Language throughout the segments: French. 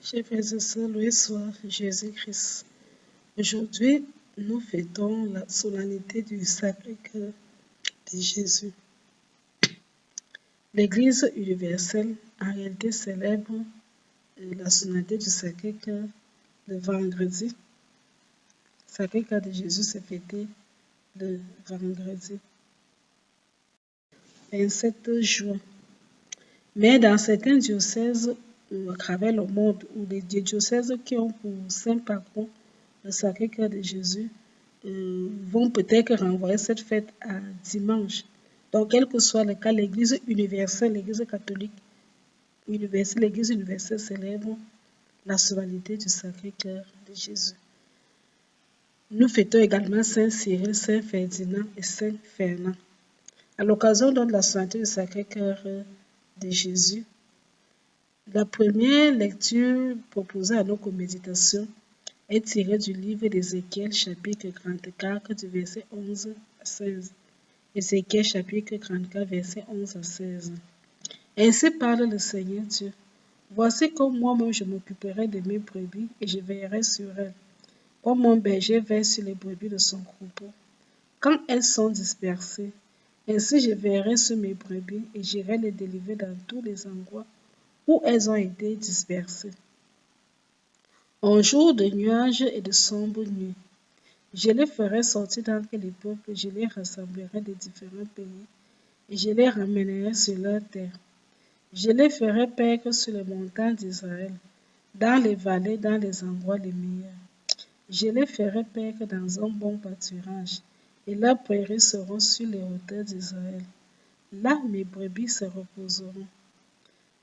Chers frères et sœurs, loué soit Jésus-Christ. Aujourd'hui, nous fêtons la solennité du Sacré-Cœur de Jésus. L'Église universelle, en réalité, célèbre la solennité du Sacré-Cœur le vendredi. Le Sacré-Cœur de Jésus s'est fêté le vendredi 27 juin. Mais dans certains diocèses à travers le monde, ou les diocèses qui ont pour saint patron le Sacré-Cœur de Jésus, vont peut-être renvoyer cette fête à dimanche. Donc, quel que soit le cas, l'Église universelle, l'Église catholique universelle, l'Église universelle célèbre la solennité du Sacré-Cœur de Jésus. Nous fêtons également Saint Cyril, Saint Ferdinand et Saint Fernand. À l'occasion de la solennité du Sacré-Cœur de Jésus, la première lecture proposée à nos méditations est tirée du livre d'Ézéchiel, chapitre 34, du verset 11 à 16. Ézéchiel, chapitre 34, verset 11 à 16. Ainsi parle le Seigneur Dieu. Voici comme moi-même je m'occuperai de mes brebis et je veillerai sur elles, comme mon berger veille sur les brebis de son troupeau. Quand elles sont dispersées, ainsi je veillerai sur mes brebis et j'irai les délivrer dans tous les endroits où elles ont été dispersées. En jour de nuages et de sombres nuits, je les ferai sortir d'entre les peuples, je les rassemblerai des différents pays et je les ramènerai sur leur terre. Je les ferai paître sur les montagnes d'Israël, dans les vallées, dans les endroits les meilleurs. Je les ferai paître dans un bon pâturage, et leurs prairies seront sur les hauteurs d'Israël. Là, mes brebis se reposeront.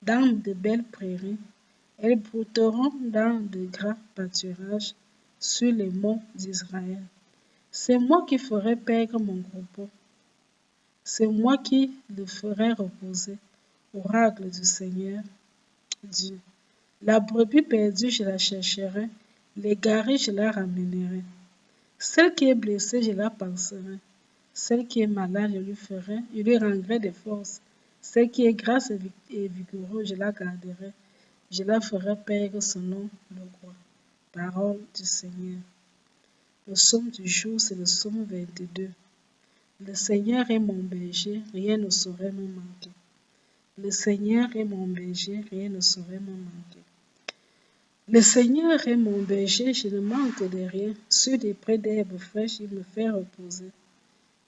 Dans de belles prairies, elles brouteront dans de grands pâturages sur les monts d'Israël. C'est moi qui ferai paître mon troupeau. C'est moi qui le ferai reposer. Oracle du Seigneur Dieu. La brebis perdue, je la chercherai. L'égarée, je la ramènerai. Celle qui est blessée, je la panserai. Celle qui est malade, je lui rendrai des forces. Celle qui est grasse et vigoureuse, je la garderai. Je la ferai paître selon le roi. Parole du Seigneur. Le psaume du jour, c'est le psaume 22. Le Seigneur est mon berger, rien ne saurait me manquer. Le Seigneur est mon berger, rien ne saurait me manquer. Le Seigneur est mon berger, je ne manque de rien. Sur des prés d'herbes fraîches, il me fait reposer.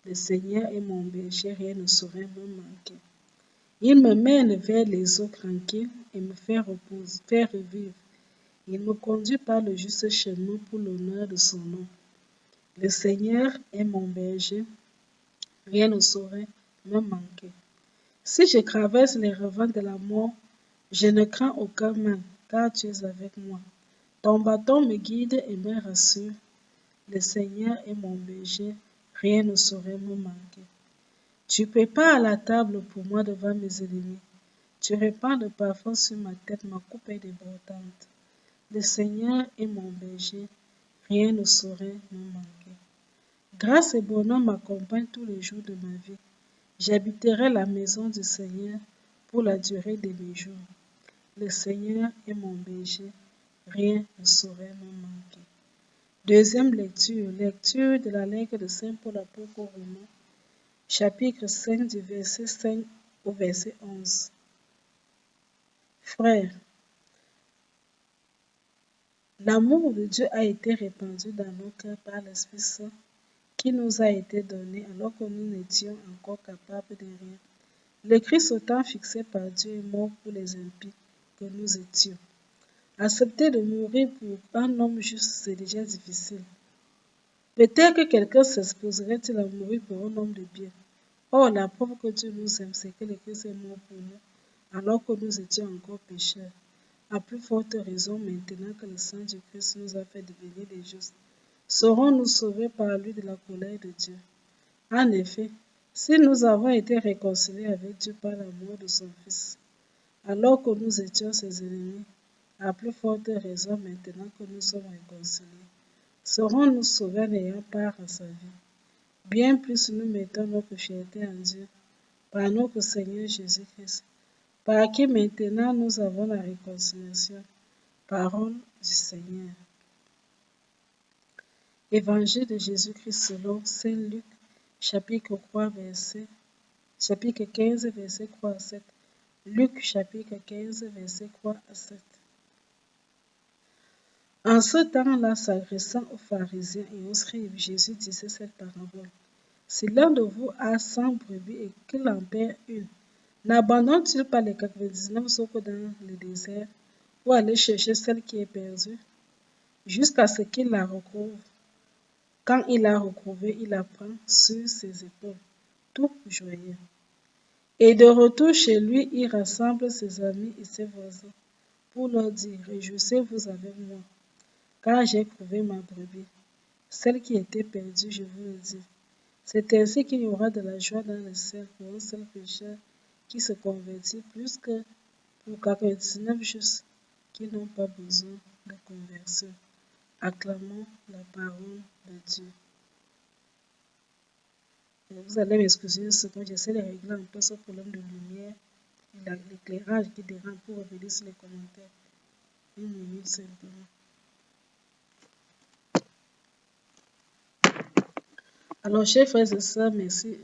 Le Seigneur est mon berger, rien ne saurait me manquer. Il me mène vers les eaux tranquilles et me fait reposer, faire revivre. Il me conduit par le juste chemin pour l'honneur de son nom. Le Seigneur est mon berger, rien ne saurait me manquer. Si je traverse les ravins de la mort, je ne crains aucun mal, car tu es avec moi. Ton bâton me guide et me rassure. Le Seigneur est mon berger, rien ne saurait me manquer. Tu prépares la table pour moi devant mes ennemis. Tu répands le parfum sur ma tête, ma coupe est débordante. Le Seigneur est mon berger, rien ne saurait me manquer. Grâce et bonheur m'accompagnent tous les jours de ma vie. J'habiterai la maison du Seigneur pour la durée de mes jours. Le Seigneur est mon berger, rien ne saurait me manquer. Deuxième lecture, lecture de la lettre de Saint Paul apôtre aux Romains, chapitre 5 du verset 5 au verset 11. Frères, l'amour de Dieu a été répandu dans nos cœurs par l'Esprit Saint qui nous a été donné alors que nous n'étions encore capables de rien. Le Christ autant fixé par Dieu est mort pour les impies que nous étions. Accepter de mourir pour un homme juste, c'est déjà difficile. Peut-être que quelqu'un s'exposerait-il à mourir pour un homme de bien. Or, la preuve que Dieu nous aime, c'est que le Christ est mort pour nous, alors que nous étions encore pécheurs. À plus forte raison, maintenant que le sang du Christ nous a fait devenir des justes, serons-nous sauvés par lui de la colère de Dieu. En effet, si nous avons été réconciliés avec Dieu par la mort de son Fils, alors que nous étions ses ennemis, à plus forte raison maintenant que nous sommes réconciliés, serons-nous sauvés n'ayant part à sa vie. Bien plus nous mettons notre fierté en Dieu, par notre Seigneur Jésus-Christ, par qui maintenant nous avons la réconciliation, Parole du Seigneur. Évangile de Jésus-Christ selon Saint Luc, chapitre 15, verset 3 à 7. Luc, chapitre 15, verset 3 à 7. En ce temps-là, s'adressant aux pharisiens et aux scribes, Jésus disait cette parabole. Si l'un de vous a 100 brebis et qu'il en perd une, n'abandonne-t-il pas les 99 autres dans le désert pour aller chercher celle qui est perdue, jusqu'à ce qu'il la retrouve? Quand il l'a retrouvée, il la prend sur ses épaules, tout joyeux. Et de retour chez lui, il rassemble ses amis et ses voisins pour leur dire, réjouissez-vous avec moi, car j'ai trouvé ma brebis, celle qui était perdue, je vous le dis. C'est ainsi qu'il y aura de la joie dans le ciel pour un seul pécheur qui se convertit, plus que pour 99 justes qui n'ont pas besoin de conversion. Acclamons la parole de Dieu. Vous allez m'excuser une seconde, j'essaie de régler un peu ce problème de lumière et l'éclairage qui dérange pour revenir sur les commentaires. Une minute simplement. Alors, chers frères et sœurs, merci.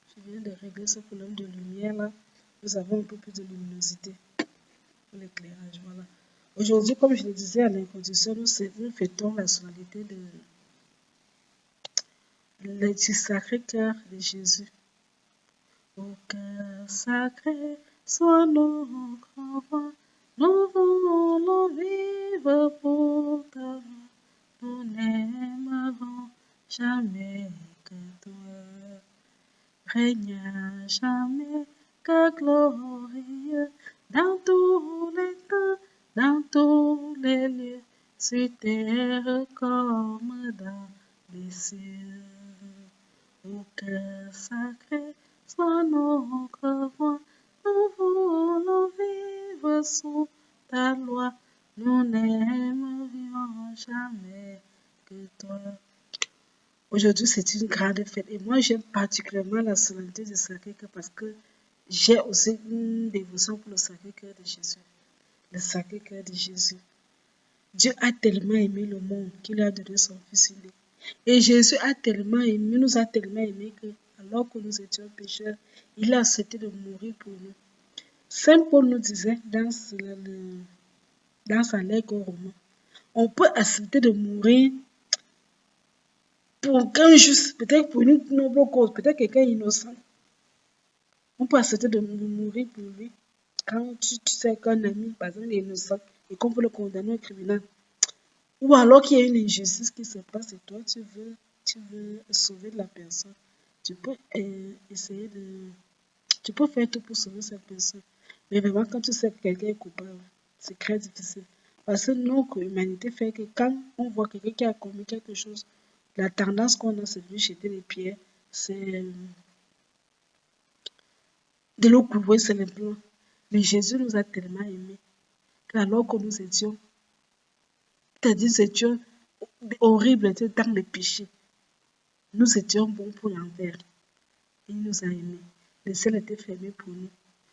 Je viens de régler ce problème de lumière là. Nous avons un peu plus de luminosité pour l'éclairage. Voilà. Aujourd'hui, comme je le disais à l'introduction, nous fêtons la solennité du Sacré-Cœur de Jésus. Au cœur sacré, sois notre roi, nous voulons vivre pour toi, nous n'aimerons jamais que toi. Règne à jamais, que glorieux, dans tous les temps, dans tous les lieux, sur terre comme dans les cieux. Au cœur sacré, sois notre roi, nous voulons vivre sous ta loi, nous n'aimerions jamais que toi. Aujourd'hui, c'est une grande fête et moi, j'aime particulièrement la solennité du Sacré-Cœur parce que j'ai aussi une dévotion pour le Sacré-Cœur de Jésus. Le Sacré-Cœur de Jésus. Dieu a tellement aimé le monde qu'il a donné son Fils unique. Et Jésus a tellement aimé, nous a tellement aimé que, alors que nous étions pécheurs, il a accepté de mourir pour nous. Saint Paul nous disait dans sa lettre aux Romains, on peut accepter de mourir pour aucun juste, peut-être pour une noble cause, peut-être quelqu'un innocent. On peut accepter de mourir pour lui quand tu sais qu'un ami, par exemple, est innocent et qu'on peut le condamner au criminel. Ou alors qu'il y a une injustice qui se passe et toi, tu veux sauver la personne. Tu peux essayer de... Tu peux faire tout pour sauver cette personne. Mais vraiment, quand tu sais que quelqu'un est coupable, c'est très difficile. Parce que notre humanité fait que quand on voit quelqu'un qui a commis quelque chose, la tendance qu'on a, c'est de lui jeter les pierres, c'est de le couvrir simplement. Mais Jésus nous a tellement aimés qu'alors que nous étions, c'est-à-dire nous étions horribles dans le péché, nous étions bons pour l'envers. Il nous a aimés. Le ciel était fermé pour nous.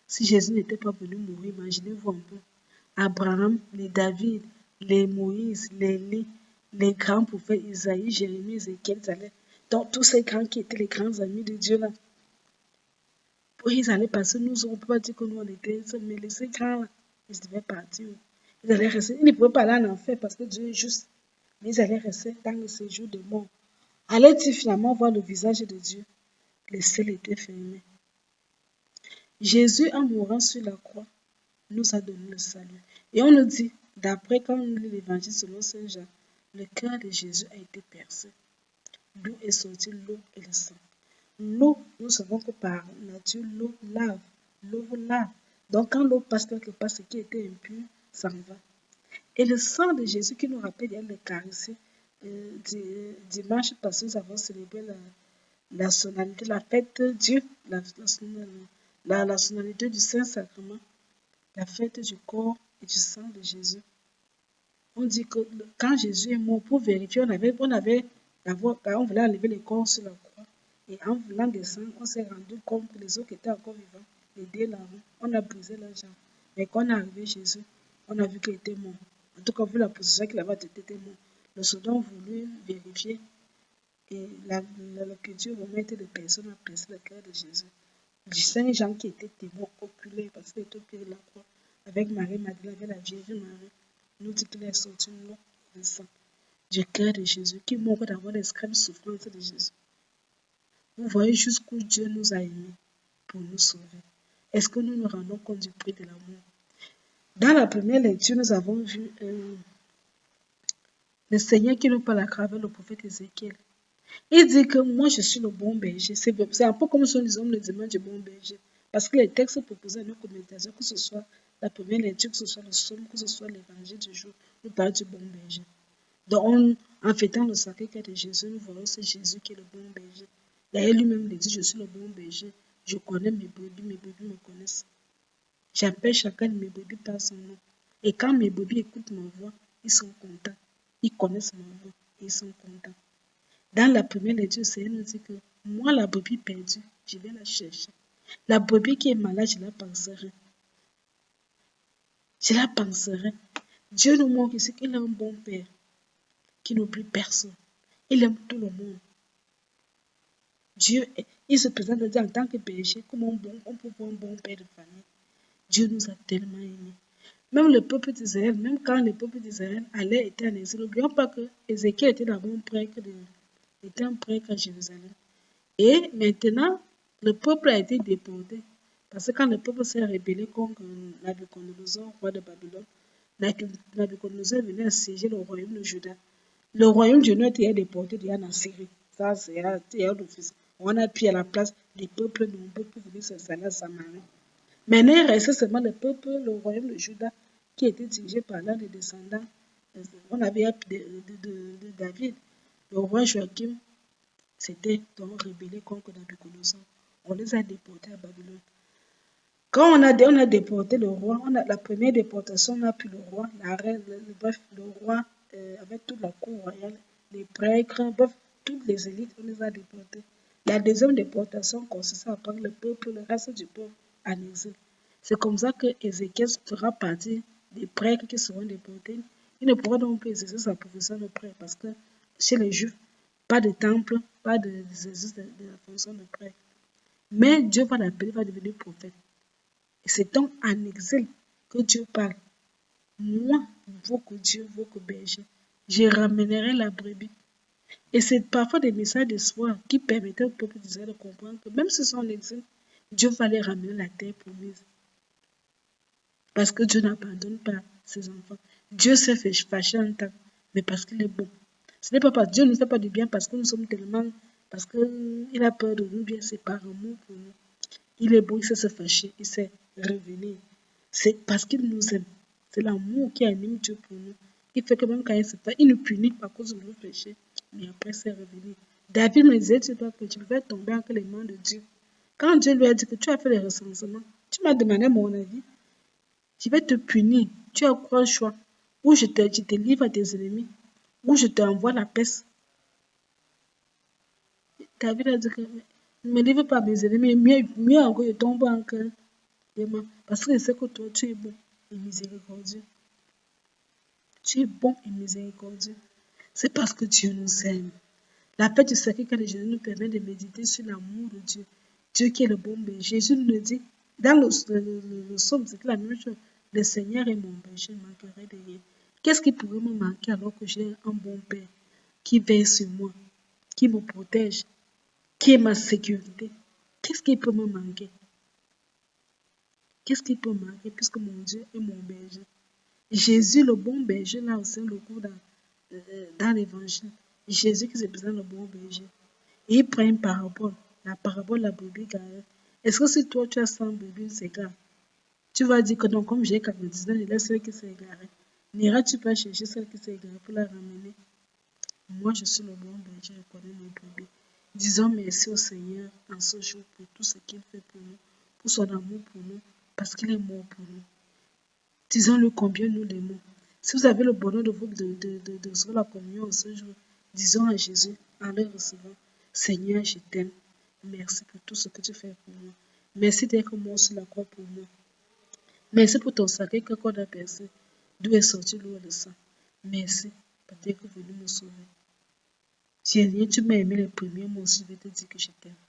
Si Jésus n'était pas venu mourir, imaginez-vous un peu. Abraham, les David, les Moïse, les Élie, les grands prophètes Isaïe, Jérémie, Ézéchiel, donc tous ces grands qui étaient les grands amis de Dieu là. Ils allaient passer, nous, on ne peut pas dire que nous on était, mais ces grands là, ils devaient partir. Ils allaient rester, ils ne pouvaient pas aller en enfer parce que Dieu est juste. Mais ils allaient rester dans le séjour de mort. Allaient-ils finalement voir le visage de Dieu? Le ciel était fermé. Jésus, en mourant sur la croix, nous a donné le salut. Et on nous dit, d'après quand on lit l'évangile selon Saint Jean, le cœur de Jésus a été percé. D'où est sorti l'eau et le sang. L'eau, nous savons que par nature, l'eau lave. L'eau vous lave. Donc quand l'eau passe quelque part, ce qui était impur s'en va. Et le sang de Jésus qui nous rappelle l'Eucharistie, dimanche passé, nous avons célébré la solennité, la fête de Dieu, la solennité du Saint-Sacrement, la fête du corps et du sang de Jésus. On dit que quand Jésus est mort, pour vérifier, on voulait enlever les corps sur la croix. Et en voulant descendre, on s'est rendu compte que les autres qui étaient encore vivants, les deux là, on a brisé leurs jambes. Mais quand on est arrivé Jésus, on a vu qu'il était mort. En tout cas, vu la position qu'il avait été mort. Le soldat a voulu vérifier et que Dieu vraiment était de personne à percer le cœur de Jésus. Saint Jean qui était témoin oculaire parce qu'il était au pied de la croix avec Marie-Madeleine, avec la Vierge Marie, nous dit qu'il est sorti une eau de sang du cœur de Jésus qui montre d'avoir l'extrême souffrance de Jésus. Vous voyez jusqu'où Dieu nous a aimés pour nous sauver. Est-ce que nous nous rendons compte du prix de l'amour? Dans la première lecture, nous avons vu le Seigneur qui nous parle à travers le prophète Ézéchiel. Il dit que moi je suis le bon berger. C'est un peu comme si nous hommes le dimanche du bon berger. Parce que les textes proposés à nos méditation, que ce soit la première lecture, que ce soit le psaume, que ce soit l'évangile du jour, nous parlent du bon berger. Donc, en fêtant le sacré-cœur de Jésus, nous voyons c'est Jésus qui est le bon berger. D'ailleurs, lui-même dit, je suis le bon berger. Je connais mes brebis me connaissent. J'appelle chacun de mes brebis par son nom. Et quand mes brebis écoutent ma voix, ils sont contents. Ils connaissent ma voix et ils sont contents. Dans la première lecture, le Seigneur nous dit que moi, la brebis perdue, je vais la chercher. La brebis qui est malade, je la penserai. Je la penserai. Dieu nous montre ici qu'il est un bon Père qui n'oublie personne. Il aime tout le monde. Dieu, il se présente en tant que berger, comme on peut voir un bon père de famille. Dieu nous a tellement aimés. Même le peuple d'Israël, même quand le peuple d'Israël allait être en exil, n'oublions pas que Ézéchiel était d'abord un prêtre à Jérusalem. Et maintenant, le peuple a été déporté. Parce que quand le peuple s'est rébellé contre Nabuchodonosor, roi de Babylone, Nabuchodonosor venait assiéger le royaume de Juda. Le royaume de Juda était déporté en Syrie. Ça, c'est un office. On a pris à la place des peuples nombreux pour venir s'installer à Samarie. Maintenant, il restait seulement le royaume de Juda, qui était dirigé par l'un des descendants. On avait de David, le roi Joachim, s'était donc rébellé contre Nabuchodonosor. On les a déportés à Babylone. Quand on a déporté le roi, la première déportation, on a pris le roi, la reine, le roi avec toute la cour royale, les prêtres, bref, toutes les élites, on les a déportés. La deuxième déportation consistait à prendre le peuple, le reste du peuple en exil. C'est comme ça que Ézéchiel fera partie des prêtres qui seront déportés. Il ne pourra donc plus exercer sa profession de prêtre parce que chez les Juifs, pas de temple, pas d'exercice de la fonction de prêtre. Mais Dieu va l'appeler, va devenir prophète. Et c'est donc en exil que Dieu parle. Moi, votre Dieu, votre berger, je ramènerai la brebis. Et c'est parfois des messages d'espoir qui permettaient au peuple d'Israël de comprendre que même si sont en exil, Dieu va les ramener la terre promise. Parce que Dieu n'abandonne pas ses enfants. Dieu s'est fait fâcher un temps, mais parce qu'il est bon. Ce n'est pas parce que Dieu ne fait pas du bien parce que nous sommes tellement, parce qu'il a peur de nous, bien c'est par amour pour nous. Il est bon, il sait se fâcher, il sait revenir. C'est parce qu'il nous aime. C'est l'amour qui anime Dieu pour nous. Il fait que même quand il se fait, il nous punit à cause de nos péchés, mais après c'est revenu. David me disait, tu peux tomber entre les mains de Dieu. Quand Dieu lui a dit que tu as fait les recensements, tu m'as demandé mon avis. Je vais te punir. Tu as quoi le choix? Ou je te livre à tes ennemis, ou je t'envoie la peste. David a dit que ne me livre pas à mes ennemis, mieux encore, je tombe en cœur. Parce que je sais que toi, tu es bon et miséricordieux. Tu es bon et miséricordieux. C'est parce que Dieu nous aime. La paix du sacré-cœur de Jésus nous permet de méditer sur l'amour de Dieu. Dieu qui est le bon berger. Jésus nous le dit. Dans le psaume, c'est la même chose. Le Seigneur est mon berger, je ne manquerai de rien. Qu'est-ce qui pourrait me manquer alors que j'ai un bon Père qui veille sur moi, qui me protège, qui est ma sécurité? Qu'est-ce qui peut me manquer? Qu'est-ce qui peut manquer puisque mon Dieu est mon berger? Jésus, le bon berger, là aussi, le cours dans l'évangile. Jésus qui se présente le bon berger. Et il prend une parabole, la parabole de la brebis garée. Est-ce que si toi tu as 100 brebis, c'est grave? Tu vas dire que non, comme j'ai 99, il laisse celle qui s'est égarée. N'iras-tu pas chercher celle qui s'est égarée pour la ramener? Moi, je suis le bon berger, je connais mes brebis. Disons merci au Seigneur en ce jour pour tout ce qu'il fait pour nous, pour son amour pour nous, parce qu'il est mort pour nous. Disons-le combien nous l'aimons. Si vous avez le bonheur de recevoir la communion en ce jour, disons à Jésus, en le recevant, Seigneur, je t'aime. Merci pour tout ce que tu fais pour moi. Merci d'être mort sur la croix pour moi. Merci pour ton sacré cœur qu'on a percé. d'où est sorti l'eau et le sang. Merci, parce que tu es venu me sauver. Seigneur, tu m'as aimé les premiers, moi aussi je vais te dire que je t'aime.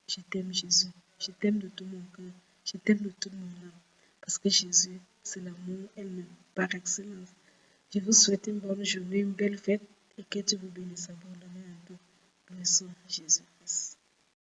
Je t'aime Jésus, je t'aime de tout mon cœur, je t'aime de toute mon âme. Parce que Jésus, c'est l'amour elle-même, par excellence. Je vous souhaite une bonne journée, une belle fête et que Dieu vous bénisse abondamment en tout. Bénissons Jésus Christ.